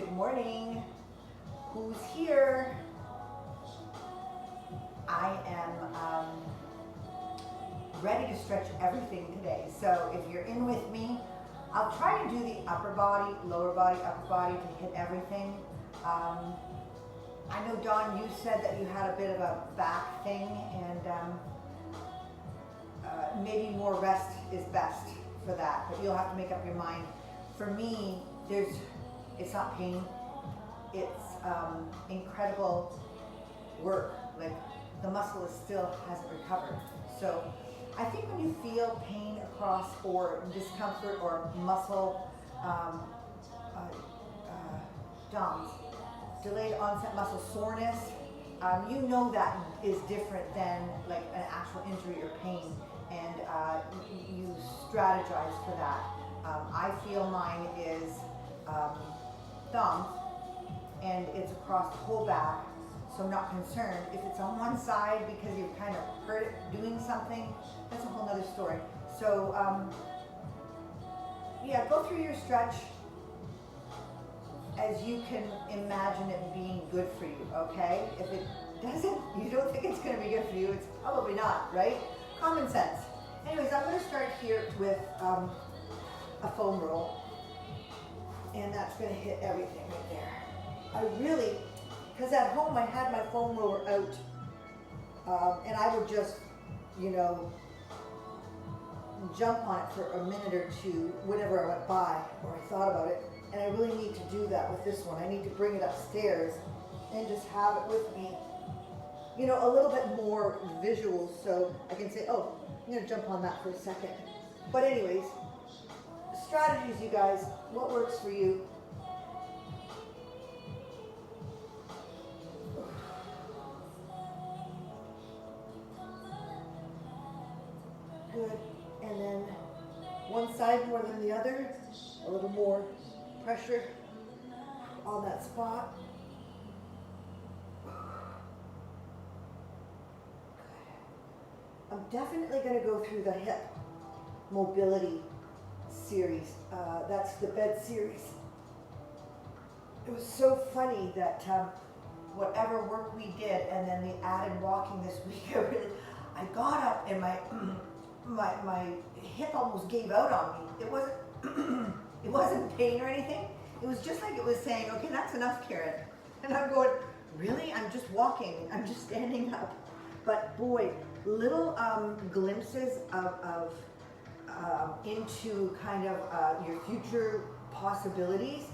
Good morning. Who's here? I am ready to stretch everything today. So if you're in with me, I'll try to do the upper body, lower body, upper body to hit everything. I know, Dawn, you said that you had a bit of a back thing, and maybe more rest is best for that, but you'll have to make up your mind. For me, it's not pain, it's incredible work. Like, the muscle still hasn't recovered. So I think when you feel pain across, or discomfort, or muscle DOMS, delayed onset muscle soreness, you know that is different than like an actual injury or pain, and you strategize for that. I feel mine is thumbs, and it's across the whole back, so I'm not concerned. If it's on one side because you've kind of hurt it doing something, that's a whole nother story. So yeah, go through your stretch as you can imagine it being good for you, okay? If it doesn't, you don't think it's gonna be good for you, it's probably not, right? Common sense. Anyways, I'm gonna start here with a foam roll, and that's gonna hit everything right there. I really, because at home I had my foam roller out, and I would just, you know, jump on it for a minute or two whenever I went by or I thought about it. And I really need to do that with this one. I need to bring it upstairs and just have it with me, you know, a little bit more visual, so I can say, oh, I'm gonna jump on that for a second. But anyways, strategies, you guys, what works for you? Good. And then one side more than the other, a little more pressure on that spot. I'm definitely going to go through the hip mobility series. That's the bed series. It was so funny that whatever work we did, and then the added walking this week, I got up and my hip almost gave out on me. It wasn't it wasn't pain or anything. It was just like it was saying, okay, that's enough, Karen. And I'm going, really? I'm just walking. I'm just standing up. But boy, little glimpses of into kind of your future possibilities,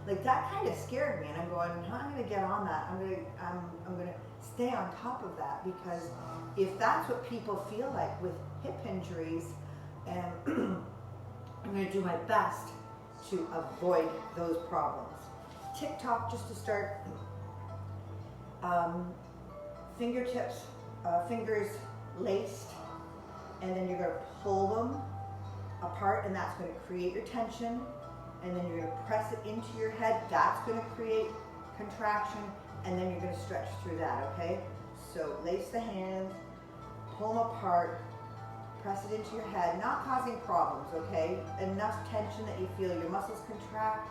like that kind of scared me. And I'm going, I'm going to get on that. I'm going to stay on top of that, because if that's what people feel like with hip injuries, and I'm going to do my best to avoid those problems. TikTok, just to start, fingertips, fingers laced, and then you're going to pull them apart, and that's going to create your tension, and then you're going to press it into your head. That's going to create contraction, and then you're going to stretch through that, okay? So lace the hands, pull them apart, press it into your head, not causing problems, okay? Enough tension that you feel your muscles contract.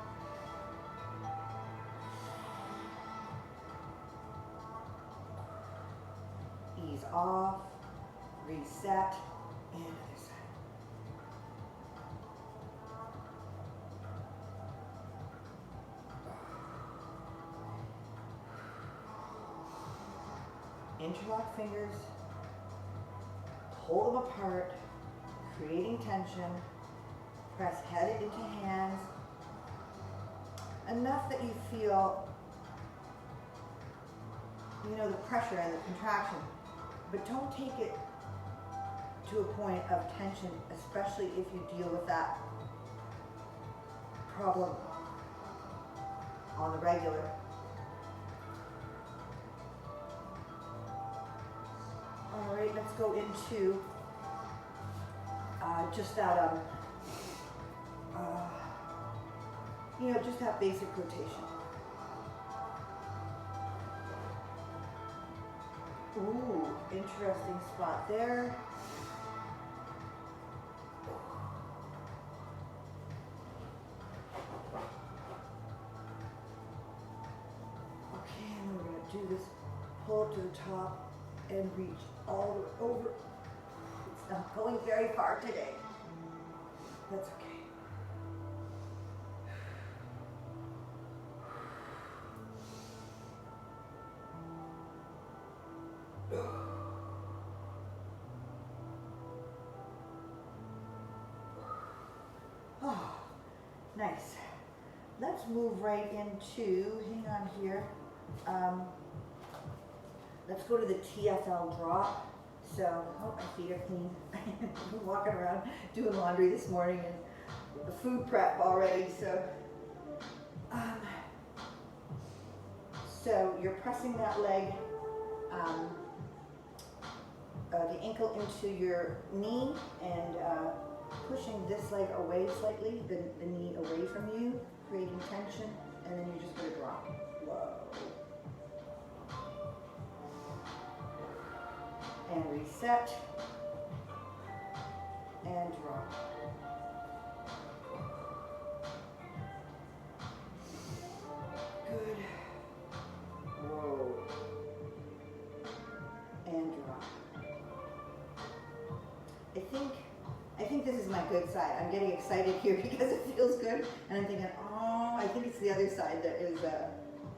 Ease off, reset, and other side. Interlock fingers, pull them apart, creating tension, press head into hands, enough that you feel, you know, the pressure and the contraction, but don't take it to a point of tension, especially if you deal with that problem on the regular. All right, let's go into just that, you know, just that basic rotation. Ooh, interesting spot there. go up to the top and reach all the way over. It's not going very far today. That's okay. Oh, nice. Let's move right into, hang on here. Let's go to the TFL Drop. So, oh, my feet are clean. I've been walking around doing laundry this morning and the food prep already. So you're pressing that leg, the ankle into your knee and pushing this leg away slightly, the knee away from you, creating tension, and then you're just going to drop. Whoa. And reset, and drop. Good. Whoa. And drop. I think this is my good side. I'm getting excited here because it feels good, and I'm thinking, oh, I think it's the other side that is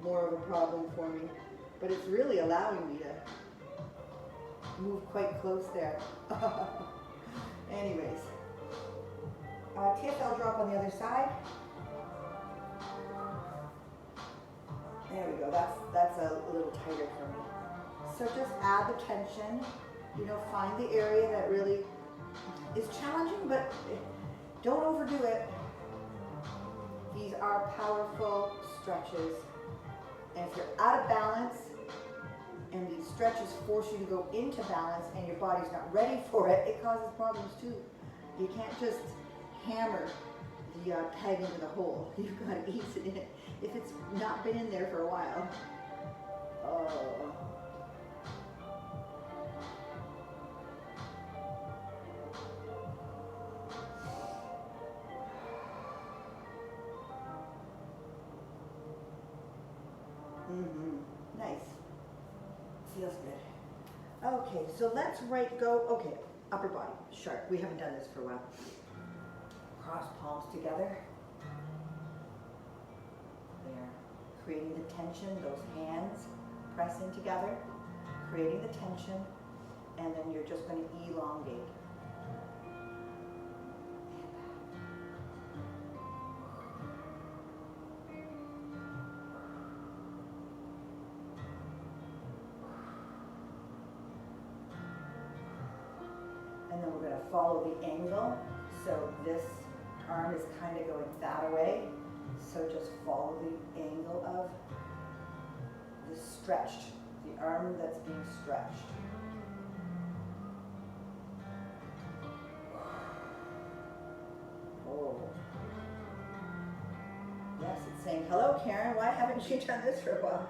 more of a problem for me. But it's really allowing me to move quite close there. Anyways, TFL drop on the other side. There we go. That's a little tighter for me. So just add the tension. You know, find the area that really is challenging, but don't overdo it. These are powerful stretches. And if you're out of balance and these stretches force you to go into balance and your body's not ready for it, it causes problems too. You can't just hammer the peg into the hole. You've got to ease it in. If it's not been in there for a while. Oh. Nice. Feels good. Okay, so let's go, upper body, sharp. We haven't done this for a while. Cross palms together. There. Creating the tension, those hands press in together, creating the tension, and then you're just going to elongate. And then we're going to follow the angle. So this arm is kind of going that way. So just follow the angle of the stretched, the arm that's being stretched. Oh. Yes, it's saying, hello Karen, why haven't you done this for a while?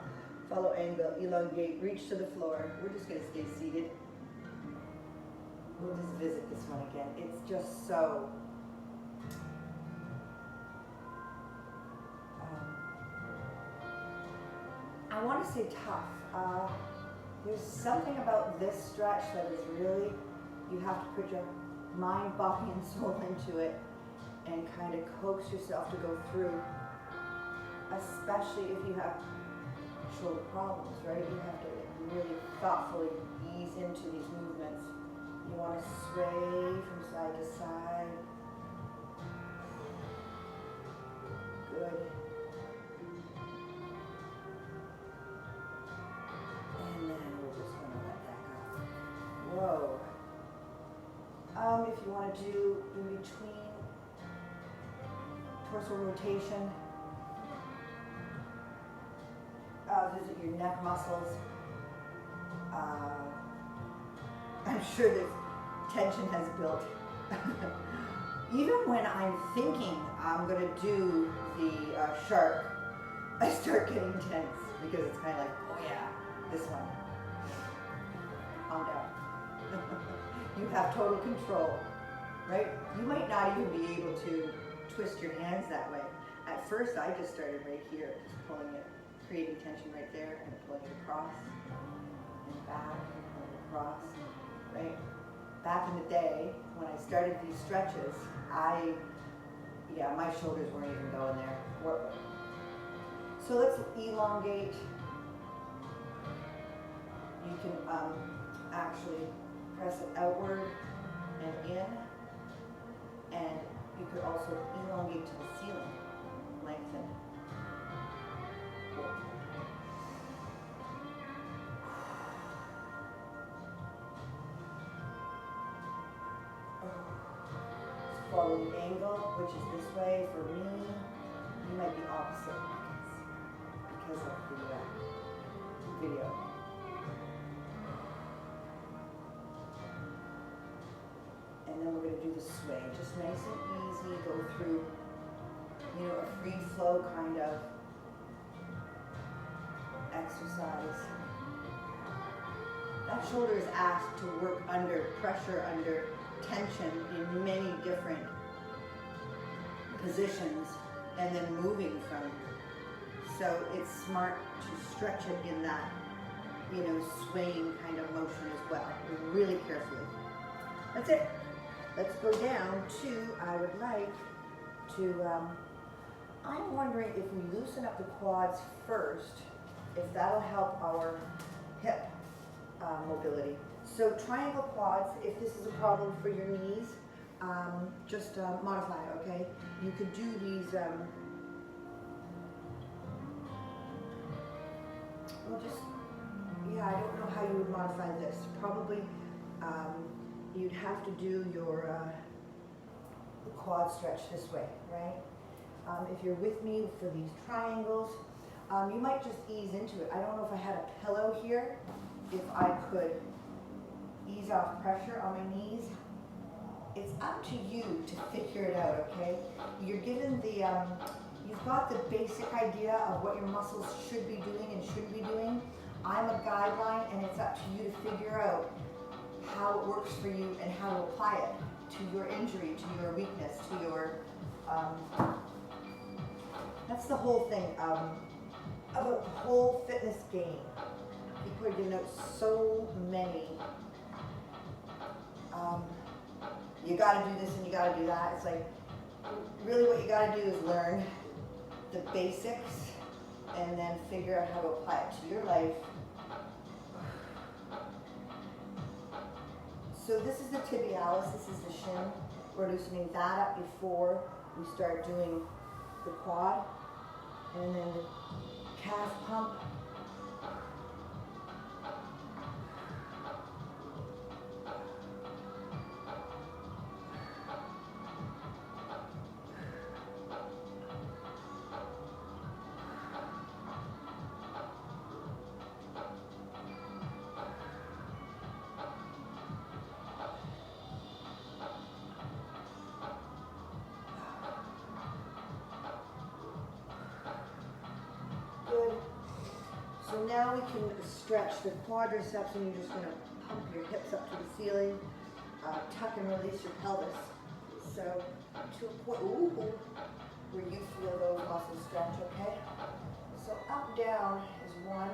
Follow angle, elongate, reach to the floor. We're just going to stay seated. We'll just visit this one again. It's just so I want to say tough. There's something about this stretch that is really, you have to put your mind, body, and soul into it and kind of coax yourself to go through, especially if you have shoulder problems, right? You have to really thoughtfully ease into these movements. You want to sway from side to side. Good. And then we're just going to let that go. Whoa. If you want to do in between torso rotation, visit your neck muscles. I'm sure this tension has built. Even when I'm thinking I'm going to do the shark, I start getting tense because it's kind of like, oh yeah, this one. Calm down. You have total control, right? You might not even be able to twist your hands that way. At first, I just started right here, just pulling it, creating tension right there and pulling it across. and back and across, right? Back in the day, when I started these stretches, my shoulders weren't even going there. So let's elongate. You can actually press it outward and in, and you could also elongate to the ceiling, lengthen. Follow the angle, which is this way. For me, you might be opposite because of the video. And then we're going to do the sway, just nice and easy, go through, a free flow kind of exercise. That shoulder is asked to work under pressure, under tension in many different positions, and then moving from. So it's smart to stretch it in that, swaying kind of motion as well, really carefully. That's it. Let's go down to, I would like to, I'm wondering if we loosen up the quads first, if that'll help our hip mobility. So triangle quads, if this is a problem for your knees, just modify it, okay? You could do these, I don't know how you would modify this. Probably you'd have to do your quad stretch this way, right? If you're with me for these triangles, you might just ease into it. I don't know if I had a pillow here, if I could ease off pressure on my knees. It's up to you to figure it out, okay? You're given the, you've got the basic idea of what your muscles should be doing and shouldn't be doing. I'm a guideline, and it's up to you to figure out how it works for you and how to apply it to your injury, to your weakness, to your, that's the whole thing of the whole fitness game. People are giving out so many, you gotta do this and you gotta do that. It's like, really what you gotta do is learn the basics and then figure out how to apply it to your life. So this is the tibialis, this is the shin. We're loosening that up before we start doing the quad. And then the calf pump. So now we can stretch the quadriceps, and you're just going to pump your hips up to the ceiling, tuck and release your pelvis. So to a point where you feel those muscles stretch, okay? So up, down is one.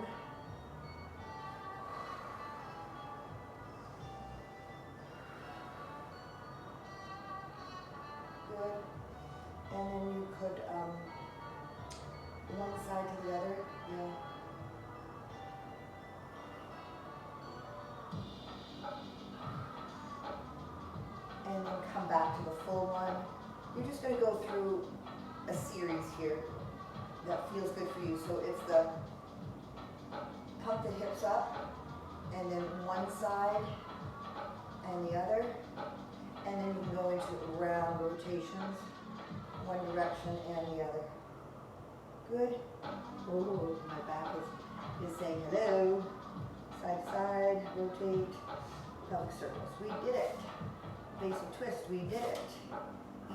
Good. And then you could, one side to the other, yeah. And then come back to the full one. You're just going to go through a series here that feels good for you. So it's the pump the hips up, and then one side and the other, and then you can go into round rotations, one direction and the other. Good. Ooh, my back is saying hello. Side to side, rotate, pelvic circles. We did it. Basic twist, we did it.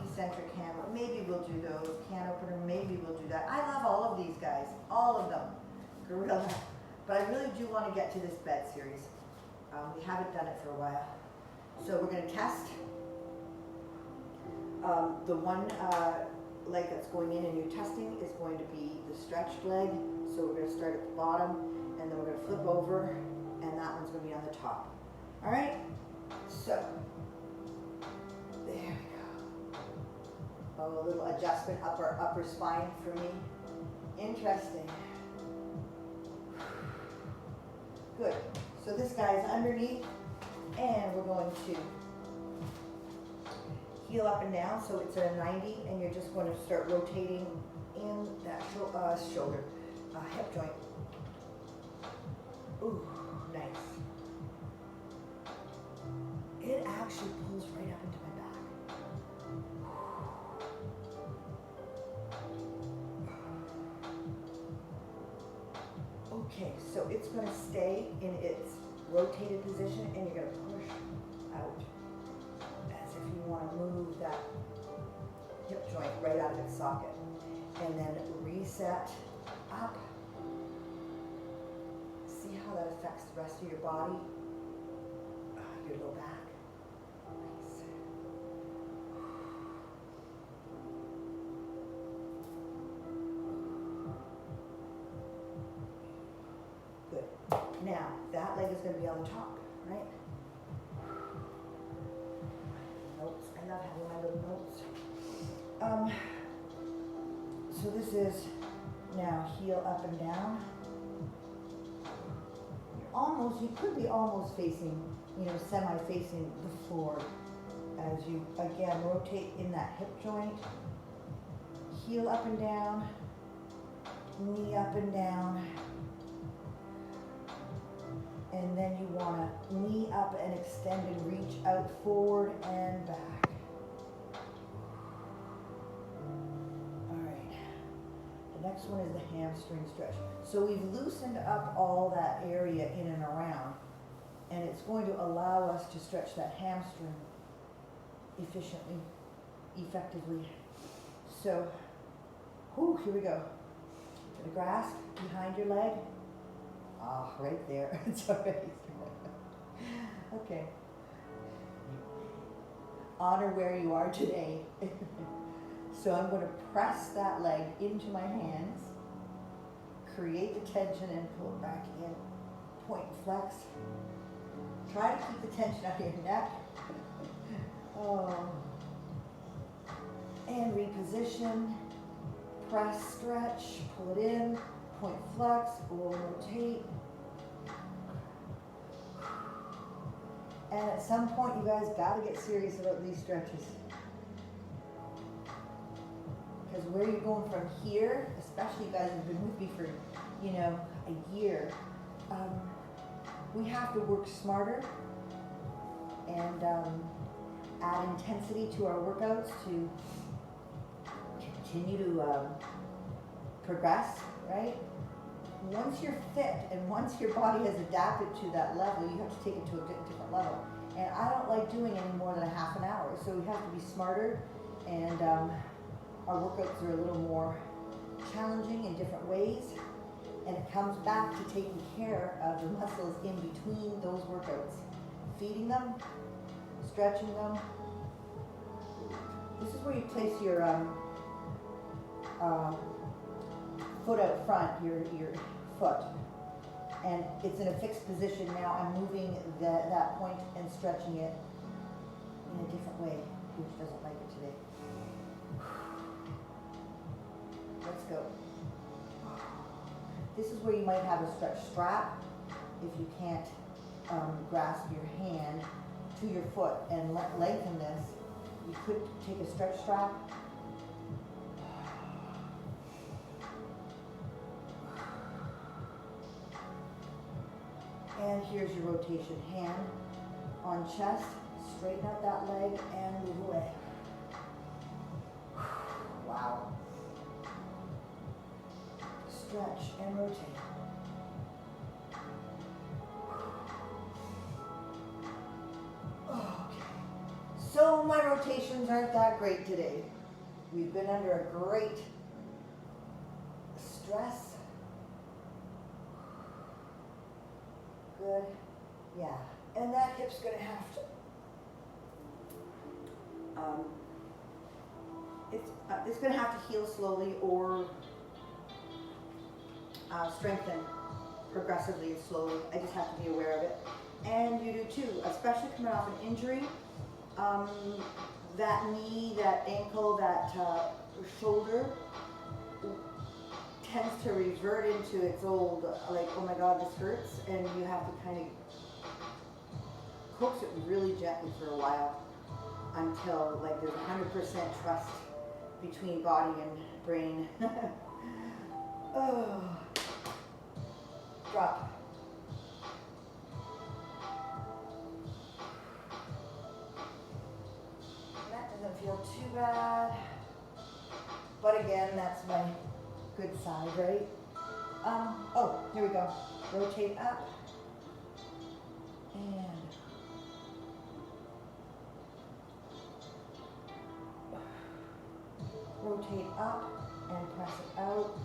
Eccentric hand, maybe we'll do those. Can opener, maybe we'll do that. I love all of these guys, all of them. Gorilla. But I really do want to get to this bed series. We haven't done it for a while. So we're going to test. The one leg that's going in and you're testing is going to be the stretched leg. So we're going to start at the bottom, and then we're going to flip over, and that one's going to be on the top. All right, so there we go. Oh, a little adjustment upper spine for me. Interesting. Good. So this guy's underneath, and we're going to heel up and down, so it's at a 90, and you're just going to start rotating in that shoulder, hip joint. Ooh, nice. It actually pulls right up into my back. Okay, so it's going to stay in its rotated position, and you're going to push out as if you want to move that hip joint right out of its socket. And then reset up. See how that affects the rest of your body? Your low back. Nice. Good. Now, that leg is going to be on the top, right? Notes. I love having my little notes. So this is now heel up and down. You could be almost facing, semi-facing the floor as you, again, rotate in that hip joint. Heel up and down, knee up and down. And then you want to knee up and extend and reach out forward and back. All right. The next one is the hamstring stretch. So we've loosened up all that area in and around, and it's going to allow us to stretch that hamstring efficiently, effectively. So, here we go. Gonna grasp behind your leg. Right there. It's all right. Okay. Honor where you are today. So I'm going to press that leg into my hands, create the tension and pull it back in. Point and flex. Try to keep the tension out of your neck. And reposition. Press, stretch, pull it in. Point, flex, or rotate. And at some point, you guys got to get serious about these stretches. Because where you're going from here, especially you guys who've been with me for, a year, we have to work smarter and add intensity to our workouts to continue to progress, right? Once you're fit and once your body has adapted to that level, you have to take it to a different level. And I don't like doing any more than a half an hour, so we have to be smarter, and our workouts are a little more challenging in different ways, and it comes back to taking care of the muscles in between those workouts, feeding them, stretching them. This is where you place your foot out front, your foot, and it's in a fixed position. Now I'm moving that point and stretching it in a different way, which doesn't like it today. Let's go. This is where you might have a stretch strap if you can't grasp your hand to your foot and lengthen this. You could take a stretch strap. And here's your rotation. Hand on chest, straighten out that leg and move away. Wow. Stretch and rotate. Okay. So my rotations aren't that great today. We've been under a great stress. Good. Yeah. And that hip's going to have to it's going to have to heal slowly or strengthen progressively and slowly. I just have to be aware of it. And you do too, especially coming off an injury. That knee, that ankle, that shoulder tends to revert into its old, like, oh my God, this hurts, and you have to kind of coax it really gently for a while until like there's 100% trust between body and brain. Oh. Drop. That doesn't feel too bad, but again, that's my good side, right? Oh, here we go. Rotate up and rotate up and press it out.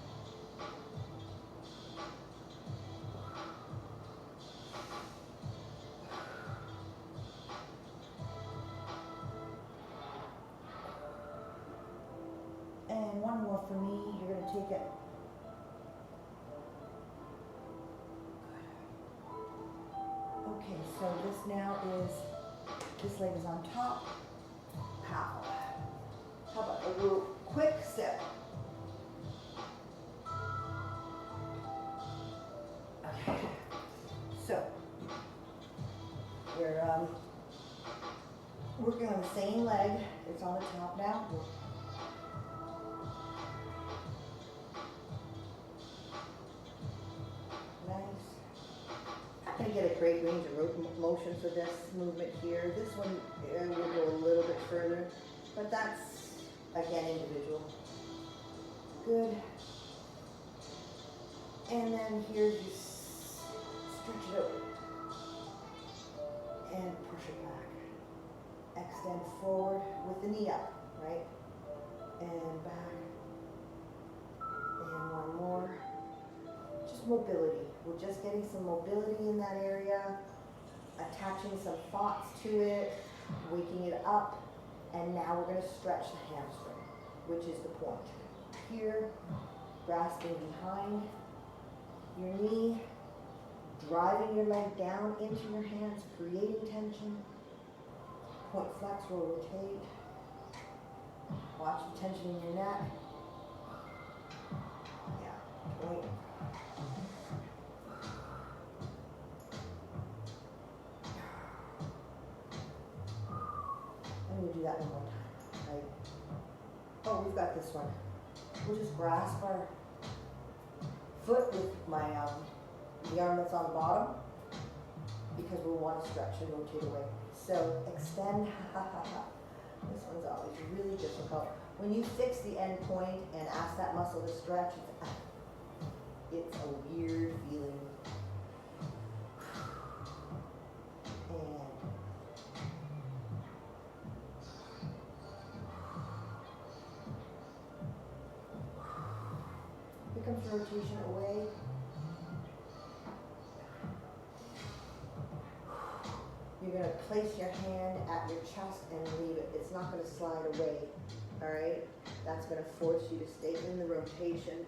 And one more for me. You're going to take it. Okay, so this now is, this leg is on top. Pow. How about a little quick step? Okay, so we're working on the same leg. It's on the top now. Nice. I'm going to get a great range of motion for this movement here. This one will go a little bit further, but that's, again, individual. Good. And then here you stretch it out and push it back. Extend forward with the knee up, right? And back. And one more. Just mobility. We're just getting some mobility in that area, attaching some thoughts to it, waking it up, and now we're going to stretch the hamstring, which is the point. Here, grasping behind your knee, driving your leg down into your hands, creating tension. Point flex, roll, rotate. Watch the tension in your neck. Yeah, point. I'm going to do that one more time. Right? Oh, we've got this one. We'll just grasp our foot with my the arm that's on the bottom, because we'll want to stretch and rotate away. So extend. This one's always really difficult. When you fix the end point and ask that muscle to stretch, it's a weird feeling. And here comes the rotation away. You're going to place your hand at your chest and leave it. It's not going to slide away, all right? That's going to force you to stay in the rotation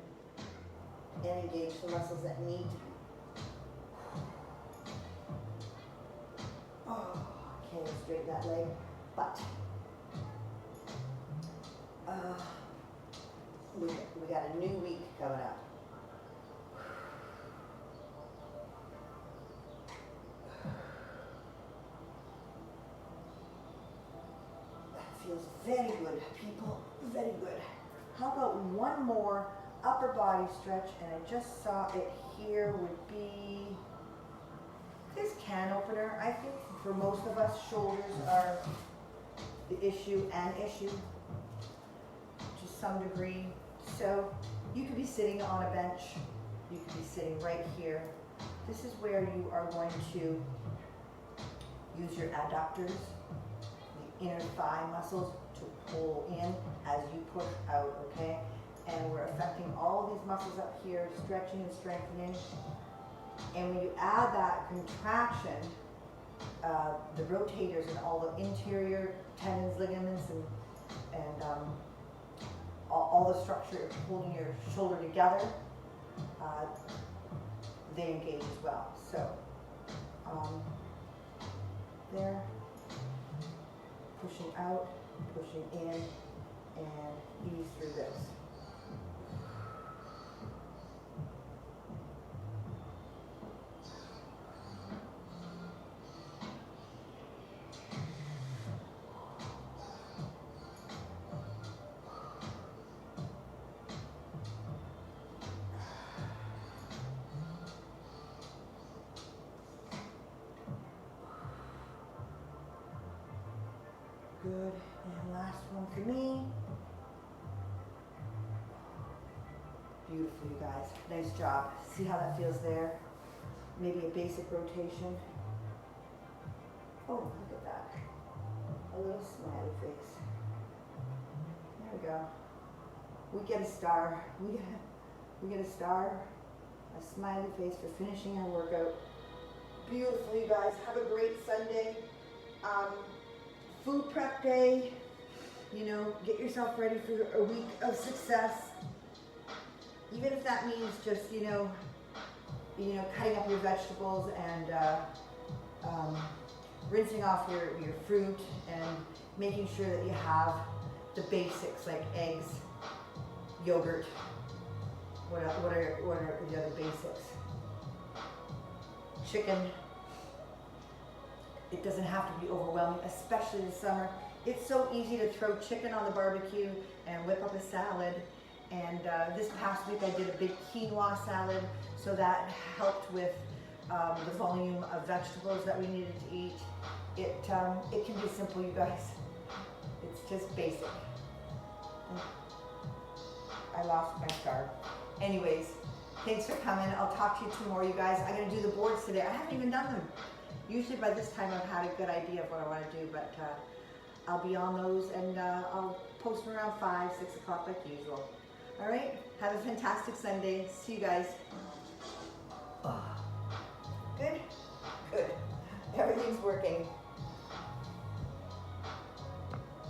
and engage the muscles that need to be. Oh, can't straighten that leg, but we got a new week coming up. Feels very good, people, very good. How about one more upper body stretch, and I just saw it here would be this can opener. I think for most of us, shoulders are the issue to some degree. So you could be sitting on a bench, you could be sitting right here. This is where you are going to use your adductors, inner thigh muscles, to pull in as you push out, okay? And we're affecting all these muscles up here, stretching and strengthening. And when you add that contraction, the rotators and all the interior tendons, ligaments, and all the structure holding your shoulder together, they engage as well. So there, pushing out, pushing in, and ease through this. Good, and last one for me. Beautiful, you guys. Nice job. See how that feels there? Maybe a basic rotation. Oh, look at that. A little smiley face. There we go. We get a star. We get a star. A smiley face for finishing our workout. Beautiful, you guys. Have a great Sunday. Food prep day, you know, get yourself ready for a week of success. Even if that means just, you know, cutting up your vegetables and rinsing off your fruit and making sure that you have the basics like eggs, yogurt. What are the other basics? Chicken. It doesn't have to be overwhelming, especially this summer. It's so easy to throw chicken on the barbecue and whip up a salad. And this past week I did a big quinoa salad, so that helped with the volume of vegetables that we needed to eat. It can be simple, you guys. It's just basic. I lost my star. Anyways, thanks for coming. I'll talk to you tomorrow, you guys. I'm going to do the boards today. I haven't even done them. Usually by this time I've had a good idea of what I want to do, but I'll be on those, and I'll post them around 5, 6 o'clock like usual. All right, have a fantastic Sunday. See you guys.